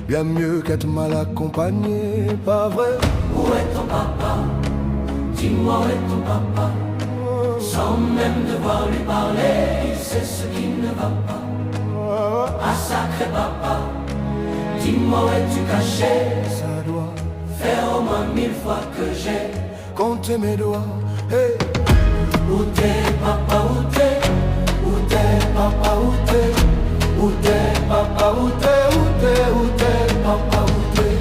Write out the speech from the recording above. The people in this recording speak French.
bien mieux qu'être mal accompagné, pas vrai? Où est ton papa? Dis-moi où est ton papa? Sans même devoir lui parler, il sait ce qui ne va pas. Ah sacré papa, dis-moi où es-tu caché? Ça doit faire au moins 1000 fois que j'ai compter mes doigts. Hey. Où t'es papa?